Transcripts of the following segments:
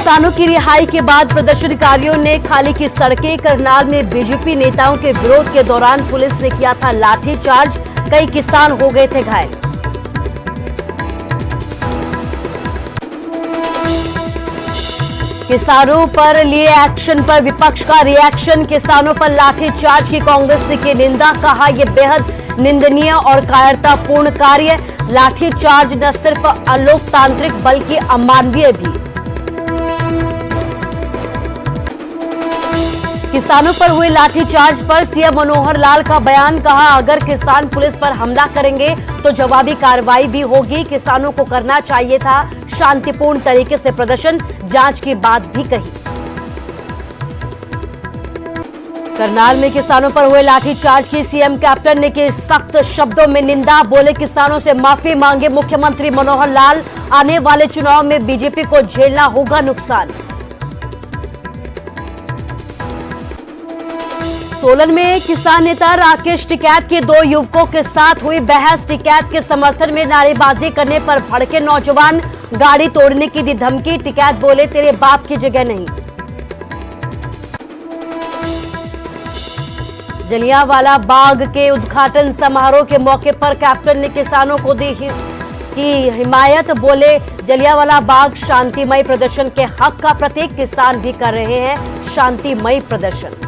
किसानों की रिहाई के बाद प्रदर्शनकारियों ने खाली की सड़कें। करनाल में बीजेपी नेताओं के विरोध के दौरान पुलिस ने किया था लाठीचार्ज, कई किसान हो गए थे घायल। किसानों पर लिए एक्शन पर विपक्ष का रिएक्शन। किसानों पर लाठीचार्ज की कांग्रेस ने की निंदा, कहा यह बेहद निंदनीय और कायरतापूर्ण कार्य। लाठीचार्ज न सिर्फ अलोकतांत्रिक बल्कि अमानवीय भी। किसानों पर हुए लाठीचार्ज पर सीएम मनोहर लाल का बयान, कहा अगर किसान पुलिस पर हमला करेंगे तो जवाबी कार्रवाई भी होगी। किसानों को करना चाहिए था शांतिपूर्ण तरीके से प्रदर्शन, जांच की बात भी कही। करनाल में किसानों पर हुए लाठीचार्ज की सीएम कैप्टन ने की सख्त शब्दों में निंदा, बोले किसानों से माफी मांगे मुख्यमंत्री मनोहर लाल, आने वाले चुनाव में बीजेपी को झेलना होगा नुकसान। सोलन में किसान नेता राकेश टिकैत के दो युवकों के साथ हुई बहस। टिकैत के समर्थन में नारेबाजी करने पर भड़के नौजवान, गाड़ी तोड़ने की दी धमकी। टिकैत बोले तेरे बाप की जगह नहीं। जलियांवाला बाग के उद्घाटन समारोह के मौके पर कैप्टन ने किसानों को दी की हिमायत, बोले जलियांवाला बाग शांतिमय प्रदर्शन के हक का प्रतीक, किसान भी कर रहे हैं शांतिमय प्रदर्शन।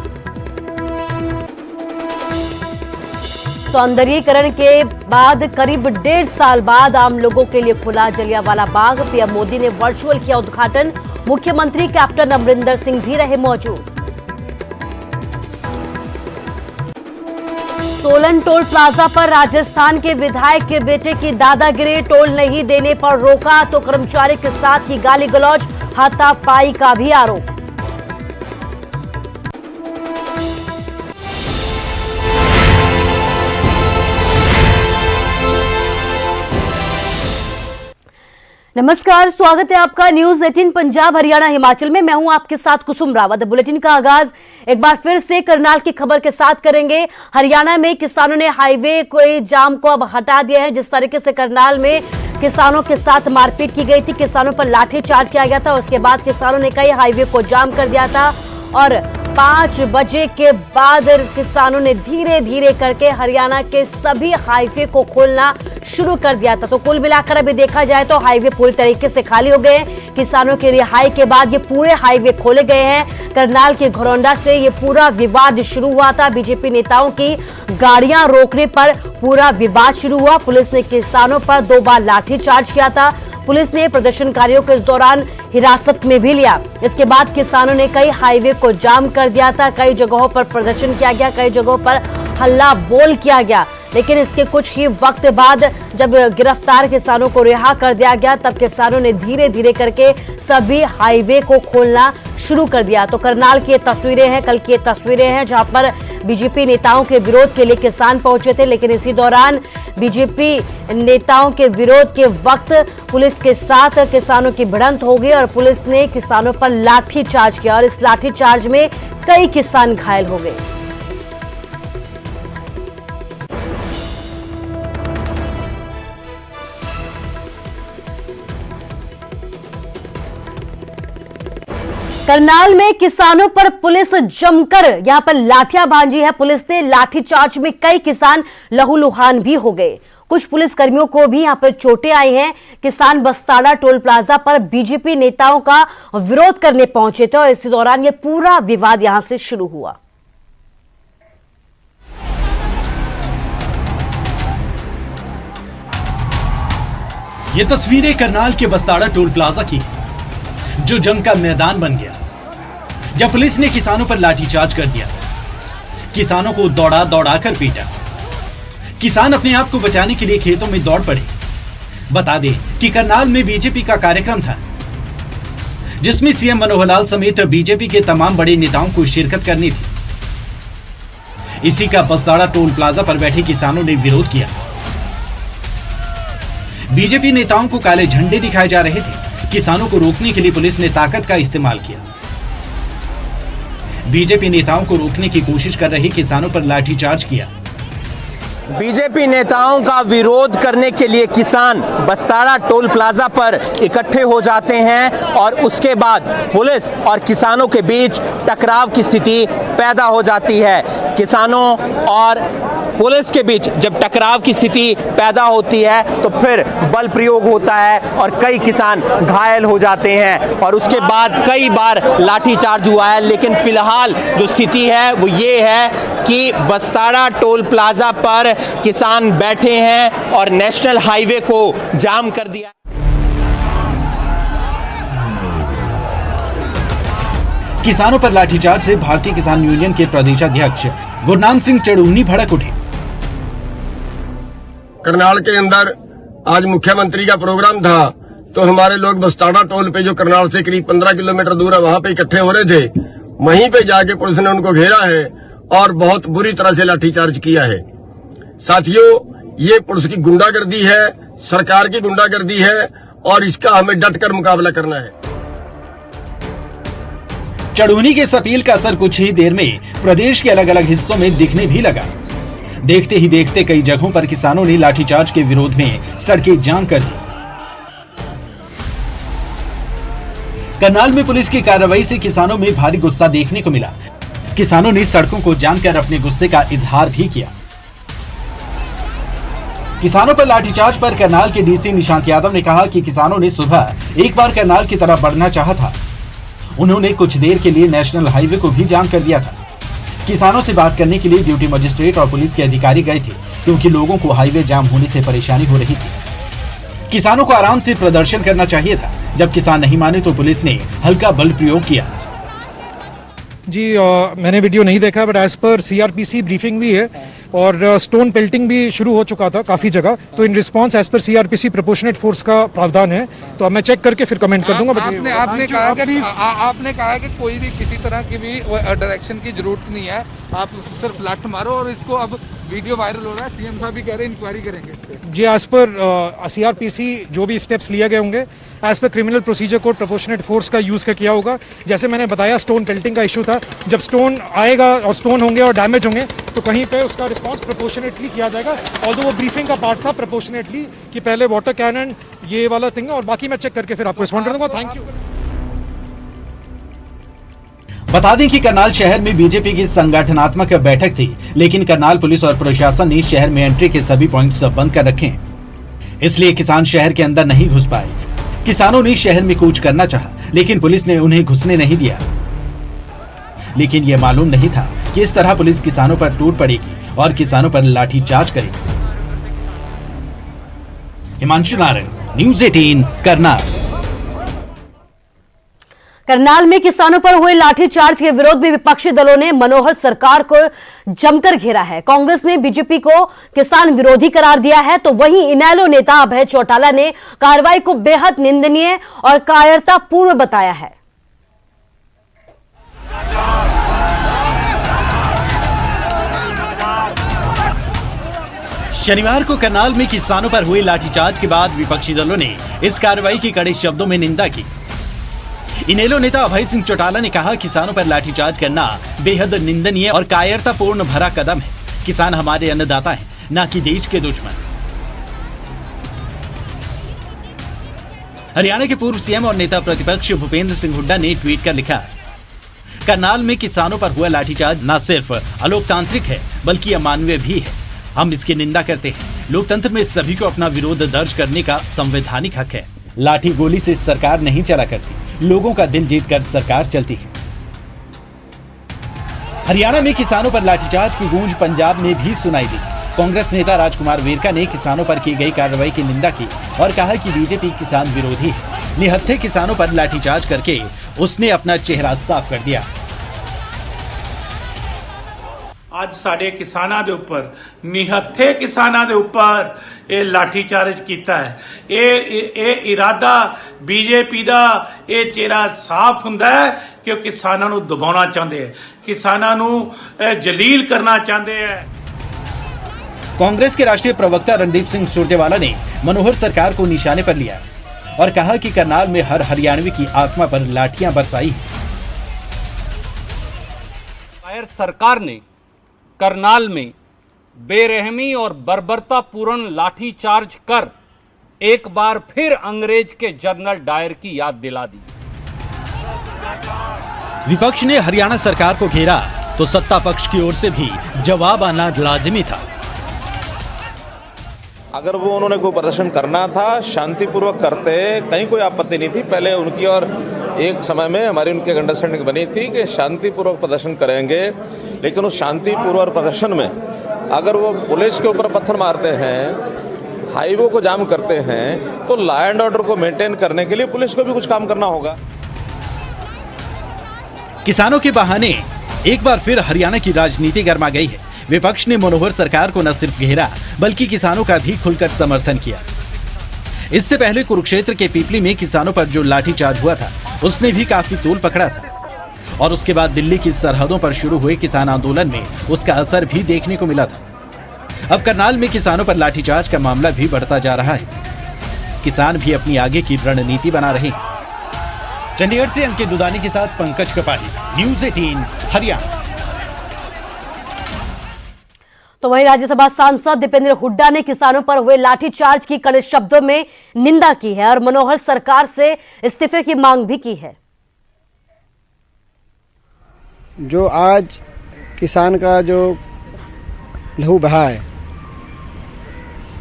सौंदर्यीकरण के बाद करीब 1.5 साल बाद आम लोगों के लिए खुला जलियांवाला बाग। पीएम मोदी ने वर्चुअल किया उद्घाटन, मुख्यमंत्री कैप्टन अमरिंदर सिंह भी रहे मौजूद। सोलन टोल प्लाजा पर राजस्थान के विधायक के बेटे की दादागिरी, टोल नहीं देने पर रोका तो कर्मचारी के साथ की गाली गलौज, हाथापाई का भी आरोप। नमस्कार, स्वागत है आपका न्यूज 18 पंजाब हरियाणा हिमाचल में। मैं हूं आपके साथ कुसुम रावत। बुलेटिन का आगाज एक बार फिर से करनाल की खबर के साथ करेंगे। हरियाणा में किसानों ने हाईवे के जाम को अब हटा दिया है। जिस तरीके से करनाल में किसानों के साथ मारपीट की गई थी, किसानों पर लाठीचार्ज किया गया था, उसके बाद किसानों ने कई हाईवे को जाम कर दिया था और 5 बजे के बाद किसानों ने धीरे धीरे करके हरियाणा के सभी हाईवे को खोलना शुरू कर दिया था। तो कुल मिलाकर अभी देखा जाए तो हाईवे पूरी तरीके से खाली हो गए हैं। किसानों की रिहाई के बाद ये पूरे हाईवे खोले गए हैं। करनाल के घरौंडा से ये पूरा विवाद शुरू हुआ था। बीजेपी नेताओं की गाड़ियां रोकने पर पूरा विवाद शुरू हुआ। पुलिस ने किसानों पर 2 बार लाठीचार्ज किया था। पुलिस ने प्रदर्शनकारियों को इस दौरान हिरासत में भी लिया। इसके बाद किसानों ने कई हाईवे को जाम कर दिया था। कई जगहों पर प्रदर्शन किया गया, कई जगहों पर हल्ला बोल किया गया। लेकिन इसके कुछ ही वक्त बाद जब गिरफ्तार किसानों को रिहा कर दिया गया, तब किसानों ने धीरे धीरे करके सभी हाईवे को खोलना शुरू कर दिया। तो करनाल की ये तस्वीरें हैं, कल की ये तस्वीरें हैं जहां पर बीजेपी नेताओं के विरोध के लिए किसान पहुंचे थे। लेकिन इसी दौरान बीजेपी नेताओं के विरोध के वक्त पुलिस के साथ किसानों की भिड़ंत हो गई और पुलिस ने किसानों पर लाठीचार्ज किया और इस लाठीचार्ज में कई किसान घायल हो गए। करनाल में किसानों पर पुलिस जमकर यहां पर लाठियां भांजी है। पुलिस ने लाठीचार्ज में कई किसान लहूलुहान भी हो गए। कुछ पुलिस कर्मियों को भी यहां पर चोटें आई हैं। किसान बस्ताड़ा टोल प्लाजा पर बीजेपी नेताओं का विरोध करने पहुंचे थे और इसी दौरान यह पूरा विवाद यहां से शुरू हुआ। ये तस्वीरें करनाल के बस्ताड़ा टोल प्लाजा की है, जो जंग का मैदान बन गया जब पुलिस ने किसानों पर लाठीचार्ज कर दिया। किसानों को दौड़ा दौड़ा कर पीटा। किसान अपने आप को बचाने के लिए खेतों में दौड़ पड़े। बता दें कि करनाल में बीजेपी का कार्यक्रम था जिसमें सीएम मनोहर लाल समेत बीजेपी के तमाम बड़े नेताओं को शिरकत करनी थी। इसी का बस्ताड़ा टोल प्लाजा पर बैठे किसानों ने विरोध किया। बीजेपी नेताओं को काले झंडे दिखाए जा रहे थे। किसानों को रोकने के लिए पुलिस ने ताकत का इस्तेमाल किया। बीजेपी नेताओं को रोकने की कोशिश कर रहे किसानों पर लाठीचार्ज किया। बीजेपी नेताओं का विरोध करने के लिए किसान बस्ताड़ा टोल प्लाजा पर इकट्ठे हो जाते हैं और उसके बाद पुलिस और किसानों के बीच टकराव की स्थिति पैदा हो जाती है। किसानों और पुलिस के बीच जब टकराव की स्थिति पैदा होती है तो फिर बल प्रयोग होता है और कई किसान घायल हो जाते हैं और उसके बाद कई बार लाठीचार्ज हुआ है। लेकिन फिलहाल जो स्थिति है वो ये है कि बस्ताड़ा टोल प्लाजा पर किसान बैठे हैं और नेशनल हाईवे को जाम कर दिया। किसानों पर लाठीचार्ज से भारतीय किसान यूनियन के प्रदेशाध्यक्ष गुरनाम सिंह चढ़ूनी भड़क उठे। करनाल के अंदर आज मुख्यमंत्री का प्रोग्राम था तो हमारे लोग बस्ताड़ा टोल पे जो करनाल से करीब 15 किलोमीटर दूर है वहां पे इकट्ठे हो रहे थे। वहीं पे जाके पुलिस ने उनको घेरा है और बहुत बुरी तरह से लाठीचार्ज किया है। साथियों, ये पुलिस की गुंडागर्दी है, सरकार की गुंडागर्दी है और इसका हमें डटकर मुकाबला करना है। चढ़ूनी के इस अपील का असर कुछ ही देर में प्रदेश के अलग अलग हिस्सों में दिखने भी लगा। देखते ही देखते कई जगहों पर किसानों ने लाठीचार्ज के विरोध में सड़कें जाम कर दी। करनाल में पुलिस की कार्रवाई से किसानों में भारी गुस्सा देखने को मिला। किसानों ने सड़कों को जाम कर अपने गुस्से का इजहार भी किया। किसानों पर लाठीचार्ज पर करनाल के डीसी निशांत यादव ने कहा कि किसानों ने सुबह एक बार करनाल की तरफ बढ़ना चाहा था। उन्होंने कुछ देर के लिए नेशनल हाईवे को भी जाम कर दिया था। किसानों से बात करने के लिए ड्यूटी मजिस्ट्रेट और पुलिस के अधिकारी गए थे क्योंकि लोगों को हाईवे जाम होने से परेशानी हो रही थी। किसानों को आराम से प्रदर्शन करना चाहिए था। जब किसान नहीं माने तो पुलिस ने हल्का बल प्रयोग किया। जी मैंने वीडियो नहीं देखा but as per CrPC briefing भी है और स्टोन पेल्टिंग भी शुरू हो चुका था काफी जगह। तो in response as per CrPC proportionate force का प्रावधान है। तो अब मैं चेक करके फिर कमेंट कर दूंगा। आपने कहा कि कोई भी किसी तरह की भी डायरेक्शन की जरूरत नहीं है, आप सिर्फ लाठ मारो और इसको अब वीडियो वायरल हो रहा है, सीएम साहब भी कह रहे हैं इंक्वायरी करेंगे इस पे। जी एज पर सीआरपीसी जो भी स्टेप्स लिए गए होंगे as per criminal procedure code proportionate force का यूज किया होगा। जैसे मैंने बताया स्टोन पेल्टिंग का इशू था, जब स्टोन आएगा और स्टोन होंगे और डैमेज होंगे तो कहीं पे उसका रिस्पांस प्रोपोर्शनेटली किया जाएगा। और वो ब्रीफिंग का पार्ट था प्रोपोर्शनेटली कि पहले वाटर कैनन ये वाला थिंग है और बाकी मैं चेक करके फिर आपको रिस्पॉन्ड कर दूंगा। Thank you. बता दें कि करनाल शहर में बीजेपी की संगठनात्मक बैठक थी, लेकिन करनाल पुलिस और प्रशासन ने शहर में एंट्री के सभी पॉइंट्स बंद कर रखे हैं। इसलिए किसान शहर के अंदर नहीं घुस पाए। किसानों ने शहर में कूच करना चाहा, लेकिन पुलिस ने उन्हें घुसने नहीं दिया। लेकिन यह मालूम नहीं था कि इस तरह पुलिस किसानों पर टूट पड़ेगी और किसानों पर लाठीचार्ज करेगी। हिमांशु नारायण, न्यूज़ 18 करनाल। करनाल में किसानों पर हुए लाठीचार्ज के विरोध में विपक्षी दलों ने मनोहर सरकार को जमकर घेरा है। कांग्रेस ने बीजेपी को किसान विरोधी करार दिया है, तो वहीं इनेलो नेता अभय चौटाला ने कार्रवाई को बेहद निंदनीय और कायरतापूर्ण बताया है। शनिवार को करनाल में किसानों पर हुए लाठीचार्ज के बाद विपक्षी दलों ने इस कार्रवाई की कड़े शब्दों में निंदा की। इनेलो नेता अभय सिंह चौटाला ने कहा, किसानों पर लाठीचार्ज करना बेहद निंदनीय और कायरतापूर्ण भरा कदम है। किसान हमारे अन्नदाता हैं, न कि देश के दुश्मन। हरियाणा के पूर्व सीएम और नेता प्रतिपक्ष भूपेंद्र सिंह हुड्डा ने ट्वीट कर लिखा, करनाल में किसानों पर हुआ लाठीचार्ज न सिर्फ अलोकतांत्रिक है बल्कि अमानवीय भी है। हम इसकी निंदा करते हैं। लोकतंत्र में सभी को अपना विरोध दर्ज करने का संवैधानिक हक है। लाठी गोली से सरकार नहीं चला करती, लोगों का दिल जीतकर सरकार चलती है। हरियाणा में किसानों पर लाठीचार्ज की गूंज पंजाब में भी सुनाई दी। कांग्रेस नेता राजकुमार वेरका ने किसानों पर की गई कार्रवाई की निंदा की और कहा कि बीजेपी किसान विरोधी है। निहत्थे किसानों पर लाठीचार्ज करके उसने अपना चेहरा साफ कर दिया। ਅੱਜ ਸਾਡੇ ਕਿਸਾਨਾਂ ਦੇ ਉੱਪਰ ਨਿਹੱਥੇ ਕਿਸਾਨਾਂ ਦੇ ਉੱਪਰ ਇਹ ਲਾਠੀਚਾਰਜ ਕੀਤਾ ਹੈ। ਇਹ ਇਰਾਦਾ ਬੀਜੇਪੀ ਦਾ ਇਹ ਚਿਹਰਾ ਸਾਫ਼ ਹੁੰਦਾ ਹੈ ਕਿ ਉਹ ਕਿਸਾਨਾਂ ਨੂੰ ਦਬਾਉਣਾ ਚਾਹੁੰਦੇ ਹੈ, ਕਿਸਾਨਾਂ ਨੂੰ ਜਲੀਲ ਕਰਨਾ ਚਾਹੁੰਦੇ ਹੈ। कांग्रेस के राष्ट्रीय प्रवक्ता रणदीप सिंह सुरजेवाला ने मनोहर सरकार को निशाने पर लिया और कहा कि करनाल में हर हरियाणवी की आत्मा पर लाठियां बरसाई। सरकार ने करनाल में बेरहमी और बर्बरतापूर्ण लाठीचार्ज कर एक बार फिर अंग्रेज के जनरल डायर की याद दिला दी। विपक्ष ने हरियाणा सरकार को घेरा तो सत्ता पक्ष की ओर से भी जवाब आना लाजिमी था। अगर वो उन्होंने कोई प्रदर्शन करना था शांतिपूर्वक करते, कहीं कोई आपत्ति नहीं थी। पहले उनकी और एक समय में हमारी उनकी अंडरस्टैंडिंग बनी थी कि शांतिपूर्वक प्रदर्शन करेंगे, लेकिन उस शांतिपूर्वक प्रदर्शन में अगर वो पुलिस के ऊपर पत्थर मारते हैं, हाईवे को जाम करते हैं, तो लॉ एंड ऑर्डर को मेंटेन करने के लिए पुलिस को भी कुछ काम करना होगा। किसानों के बहाने एक बार फिर हरियाणा की राजनीति गर्मा गई है। विपक्ष ने मनोहर सरकार को न सिर्फ घेरा बल्कि किसानों का भी खुलकर समर्थन किया। इससे पहले कुरुक्षेत्र के पीपली में किसानों पर जो लाठीचार्ज हुआ था उसने भी काफी तूल पकड़ा था और उसके बाद दिल्ली की सरहदों पर शुरू हुए किसान आंदोलन में उसका असर भी देखने को मिला था। अब करनाल में किसानों पर लाठीचार्ज का मामला भी बढ़ता जा रहा है। किसान भी अपनी आगे की रणनीति बना रहे हैं। चंडीगढ़ से अंकित दुदानी के साथ पंकज कपाली, न्यूज़ 18 हरियाणा। तो वहीं राज्यसभा सांसद दीपेंद्र हुड्डा ने किसानों पर हुए लाठीचार्ज की कड़े शब्दों में निंदा की है और मनोहर सरकार से इस्तीफे की मांग भी की है। जो आज किसान का जो लहू बहा है,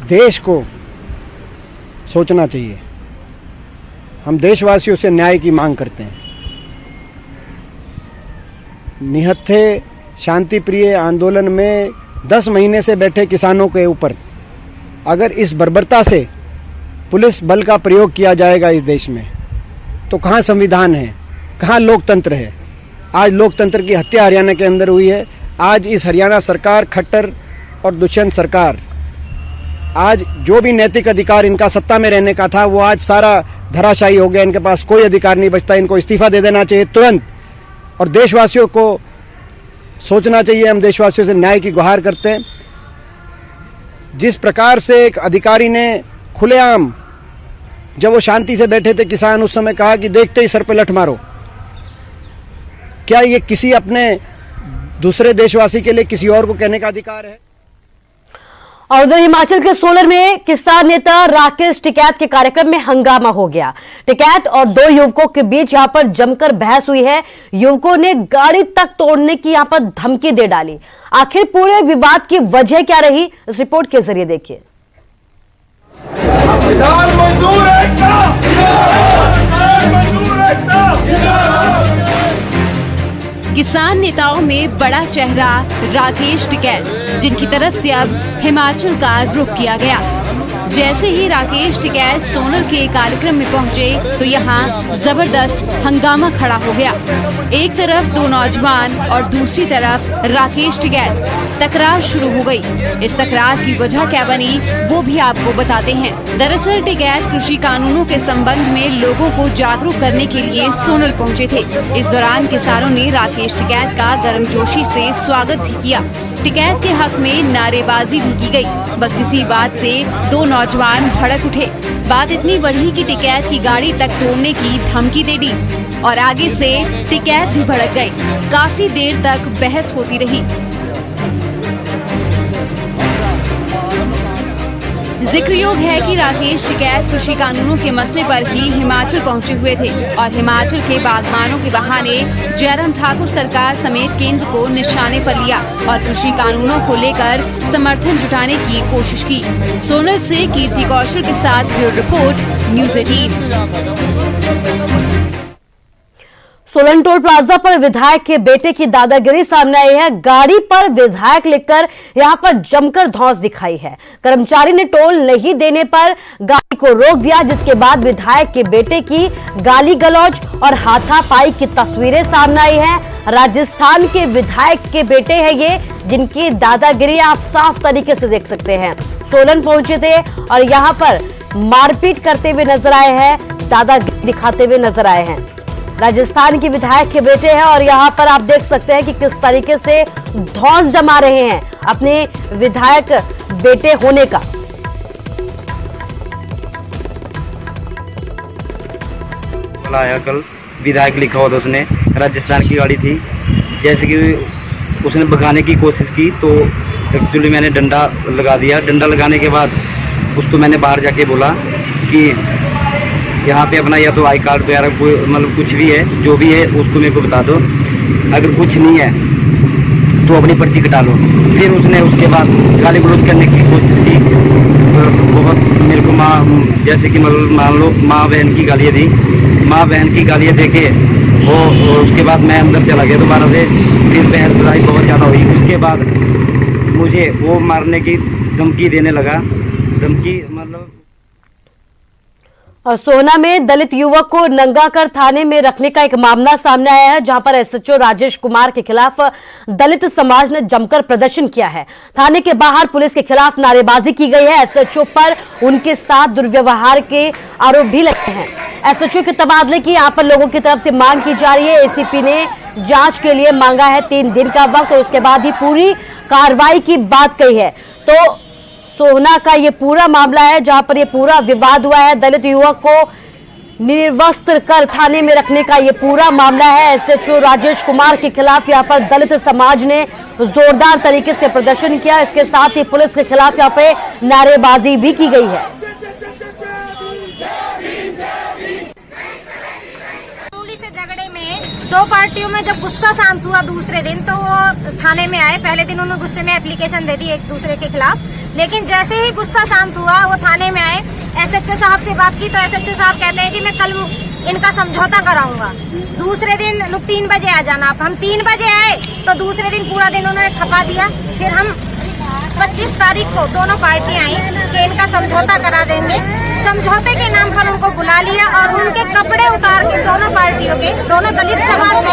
देश को सोचना चाहिए। हम देशवासियों से न्याय की मांग करते हैं। निहत्थे शांति प्रिय आंदोलन में 10 महीने से बैठे किसानों के ऊपर अगर इस बर्बरता से पुलिस बल का प्रयोग किया जाएगा इस देश में, तो कहाँ संविधान है, कहाँ लोकतंत्र है। आज लोकतंत्र की हत्या हरियाणा के अंदर हुई है। आज इस हरियाणा सरकार, खट्टर और दुष्यंत सरकार, आज जो भी नैतिक अधिकार इनका सत्ता में रहने का था वो आज सारा धराशायी हो गया। इनके पास कोई अधिकार नहीं बचता। इनको इस्तीफा दे देना चाहिए तुरंत और देशवासियों को सोचना चाहिए। हम देशवासियों से न्याय की गुहार करते हैं। जिस प्रकार से एक अधिकारी ने खुलेआम, जब वो शांति से बैठे थे किसान, उस समय कहा कि देखते ही सर पे लठ मारो, क्या ये किसी अपने दूसरे देशवासी के लिए किसी और को कहने का अधिकार है? और उधर हिमाचल के सोलन में किसान नेता राकेश टिकैत के कार्यक्रम में हंगामा हो गया। टिकैत और 2 युवकों के बीच यहां पर जमकर बहस हुई है। युवकों ने गाड़ी तक तोड़ने की यहां पर धमकी दे डाली। आखिर पूरे विवाद की वजह क्या रही, इस रिपोर्ट के जरिए देखिए। किसान नेताओं में बड़ा चेहरा राकेश टिकैत, जिनकी तरफ से अब हिमाचल का रुख किया गया। जैसे ही राकेश टिकैत सोनल के कार्यक्रम में पहुंचे तो यहाँ जबरदस्त हंगामा खड़ा हो गया। एक तरफ 2 नौजवान और दूसरी तरफ राकेश टिकैत। तकरार शुरू हो गई। इस तकरार की वजह क्या बनी वो भी आपको बताते हैं। दरअसल टिकैत कृषि कानूनों के संबंध में लोगों को जागरूक करने के लिए सोनल पहुंचे थे। इस दौरान किसानों ने राकेश टिकैत का गर्मजोशी से स्वागत भी किया। टिकैत के हक में नारेबाजी भी की गई। बस इसी बात से 2 नौजवान भड़क उठे। बात इतनी बढ़ी कि टिकैत की गाड़ी तक तोड़ने की धमकी दे दी और आगे से टिकैत भी भड़क गए। काफी देर तक बहस होती रही। जिक्रयोग है कि राकेश टिकैत कृषि कानूनों के मसले पर ही हिमाचल पहुंचे हुए थे और हिमाचल के बागबानों के बहाने जयराम ठाकुर सरकार समेत केंद्र को निशाने पर लिया और कृषि कानूनों को लेकर समर्थन जुटाने की कोशिश की। सोनल से कीर्ति कौशल के साथ bureau report, news 18। Solan toll plaza पर विधायक के बेटे की दादागिरी सामने आई है। गाड़ी पर विधायक लिखकर यहां पर जमकर धौंस दिखाई है। कर्मचारी ने टोल नहीं देने पर गाड़ी को रोक दिया, जिसके बाद विधायक के बेटे की गाली गलौज और हाथापाई की तस्वीरें सामने आई हैं। राजस्थान के विधायक के बेटे हैं ये, जिनकी दादागिरी आप साफ तरीके से देख सकते हैं। सोलन पहुंचे थे और यहां पर मारपीट करते हुए नजर आए हैं, दादागिरी दिखाते हुए नजर आए हैं। राजस्थान के विधायक के बेटे हैं और यहाँ पर आप देख सकते हैं कि किस तरीके से धौंस जमा रहे हैं अपने विधायक बेटे होने का। आया कल विधायक लिखा हुआ था उसने, राजस्थान की गाड़ी थी। जैसे कि उसने भगाने की कोशिश की तो एक्चुअली मैंने डंडा लगा दिया। डंडा लगाने के बाद उसको मैंने बाहर जाके बोला कि यहाँ पे अपना या तो आई कार्ड वगैरह कोई मतलब कुछ भी है, जो भी है उसको मेरे को बता दो, अगर कुछ नहीं है तो अपनी पर्ची कटा लो। फिर उसने उसके बाद गाली गलौज करने की कोशिश की, बहुत मेरे को जैसे कि मतलब मान लो माँ बहन की गालियाँ दी, माँ बहन की गालियाँ दे के वो उसके बाद मैं अंदर चला गया दोबारा से। फिर बहस बुराई बहुत ज़्यादा हुई। उसके बाद मुझे वो मारने की धमकी देने लगा, धमकी मतलब। और सोहना में दलित युवक को नंगा कर थाने में रखने का एक मामला सामने आया है, जहां पर एसएचओ राजेश कुमार के खिलाफ दलित समाज ने जमकर प्रदर्शन किया है। थाने के बाहर पुलिस के खिलाफ नारेबाजी की गई है। एसएचओ पर उनके साथ दुर्व्यवहार के आरोप भी लगे हैं। एसएचओ के तबादले की यहां पर लोगों की तरफ से मांग की जा रही है। एसीपी ने जांच के लिए मांगा है 3 दिन का वक्त और उसके बाद ही पूरी कार्रवाई की बात कही है। तो सोहना का ये पूरा मामला है जहां पर ये पूरा विवाद हुआ है। दलित युवक को निर्वस्त्र कर थाने में रखने का ये पूरा मामला है। एसएचओ राजेश कुमार के खिलाफ यहां पर दलित समाज ने जोरदार तरीके से प्रदर्शन किया। इसके साथ ही पुलिस के खिलाफ यहां पे नारेबाजी भी की गई है। से झगड़े में 2 पार्टियों में जब गुस्सा शांत हुआ दूसरे दिन, तो वो थाने में आए। पहले दिन उन्होंने गुस्से में एप्लीकेशन दे दी एक दूसरे के खिलाफ, लेकिन जैसे ही गुस्सा शांत हुआ वो थाने में आए। एसएचओ साहब से बात की तो एसएचओ साहब कहते हैं कि मैं कल इनका समझौता कराऊंगा, दूसरे दिन 3 बजे आ जाना आप। हम 3 बजे आए तो दूसरे दिन पूरा दिन उन्होंने खपा दिया। फिर हम 25 तारीख को दोनों पार्टियां आई कि इनका समझौता करा देंगे। समझौते के नाम पर उनको बुला लिया और उनके कपड़े उतार के दोनों पार्टियों के, दोनों दलित समाज के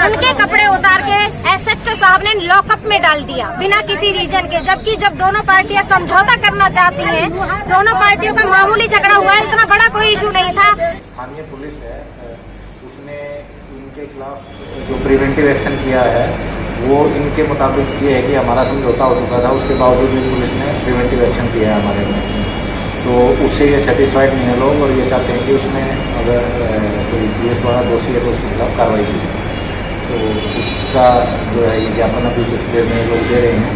उनके कपड़े उतार के एसएचओ साहब ने लॉकअप में डाल दिया बिना किसी रीजन के। जबकि जब दोनों पार्टियां समझौता करना चाहती हैं, दोनों पार्टियों का मामूली झगड़ा हुआ है, इतना बड़ा कोई इशू नहीं था। स्थानीय पुलिस है, उसने इनके खिलाफ जो प्रिवेंटिव एक्शन किया है वो इनके मुताबिक ये है कि हमारा समझौता हो चुका था, उसके बावजूद भी पुलिस ने प्रिवेंटिव एक्शन किया है हमारे अगेंस्ट में। तो उससे ये सेटिस्फाइड नहीं है लोग और ये चाहते हैं कि उसमें अगर कोई पुलिस वाला दोषी है तो उसके खिलाफ कार्रवाई की जाए। तो उसका जो है ये ज्ञापन अभी कुछ देर में लोग दे रहे हैं।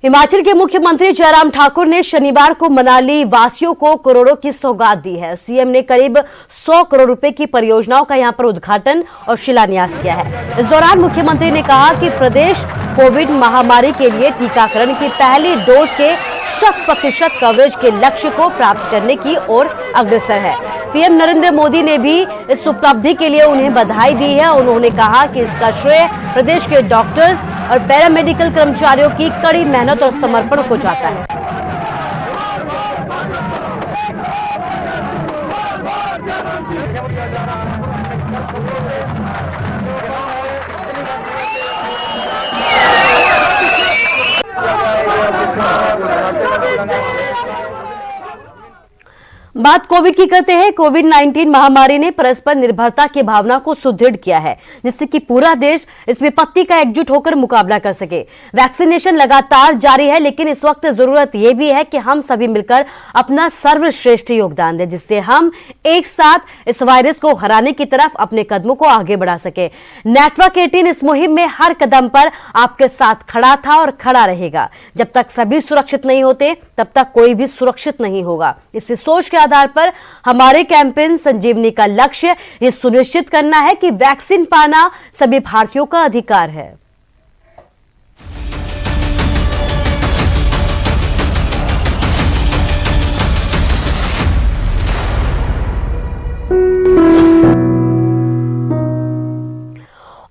हिमाचल के मुख्यमंत्री जयराम ठाकुर ने शनिवार को मनाली वासियों को करोड़ों की सौगात दी है। सीएम ने करीब 100 करोड़ रुपए की परियोजनाओं का यहां पर उद्घाटन और शिलान्यास किया है। इस दौरान मुख्यमंत्री ने कहा कि प्रदेश कोविड महामारी के लिए टीकाकरण की पहली डोज के 100% कवरेज के लक्ष्य को प्राप्त करने की ओर अग्रसर है। पीएम नरेंद्र मोदी ने भी इस उपलब्धि के लिए उन्हें बधाई दी है। उन्होंने कहा कि इसका श्रेय प्रदेश के डॉक्टर्स और पैरामेडिकल कर्मचारियों की कड़ी मेहनत और समर्पण को जाता है। बात कोविड की करते हैं। कोविड-19 महामारी ने परस्पर निर्भरता की भावना को सुदृढ़ किया है, जिससे कि पूरा देश इस विपत्ति का एकजुट होकर मुकाबला कर सके। वैक्सीनेशन लगातार जारी है, लेकिन इस वक्त जरूरत यह भी है कि हम सभी मिलकर अपना सर्वश्रेष्ठ योगदान दें, जिससे हम एक साथ इस वायरस को हराने की तरफ अपने कदमों को आगे बढ़ा सके। नेटवर्क 18 इस मुहिम में हर कदम पर आपके साथ खड़ा था और खड़ा रहेगा। जब तक सभी सुरक्षित नहीं होते, तब तक कोई भी सुरक्षित नहीं होगा। इसी सोच के आधार पर हमारे कैंपेन संजीवनी का लक्ष्य यह सुनिश्चित करना है कि वैक्सीन पाना सभी भारतीयों का अधिकार है।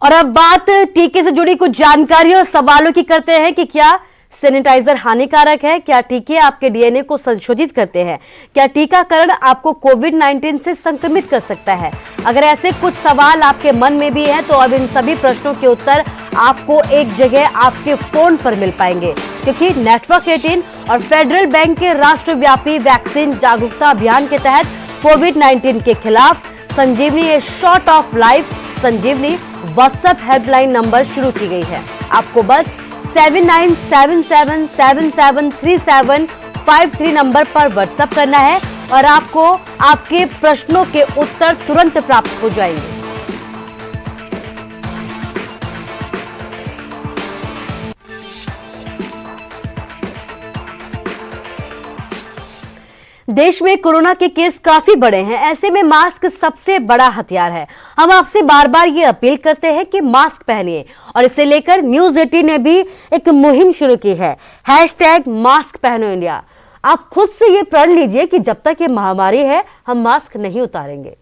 और अब बात टीके से जुड़ी कुछ जानकारी और सवालों की करते हैं कि क्या सैनिटाइजर हानिकारक है, क्या टीके आपके डीएनए को संशोधित करते हैं, क्या टीकाकरण आपको कोविड-19 से संक्रमित कर सकता है। अगर ऐसे कुछ सवाल आपके मन में भी हैं, तो अब इन सभी प्रश्नों के उत्तर आपको एक जगह आपके फोन पर मिल पाएंगे, क्योंकि नेटवर्क 18 और फेडरल बैंक के राष्ट्रव्यापी वैक्सीन जागरूकता अभियान के तहत कोविड-19 के खिलाफ Sanjeevani a shot of life Sanjeevani WhatsApp helpline number शुरू की गई है। आपको बस 7977773753 नंबर पर व्हाट्सएप करना है और आपको आपके प्रश्नों के उत्तर तुरंत प्राप्त हो जाएंगे। देश में कोरोना के केस काफी बड़े हैं, ऐसे में मास्क सबसे बड़ा हथियार है। हम आपसे बार बार ये अपील करते हैं कि मास्क पहनिए और इसे लेकर न्यूज 18 ने भी एक मुहिम शुरू की है, #मास्क पहनो इंडिया। आप खुद से ये प्रण लीजिए कि जब तक ये महामारी है हम मास्क नहीं उतारेंगे।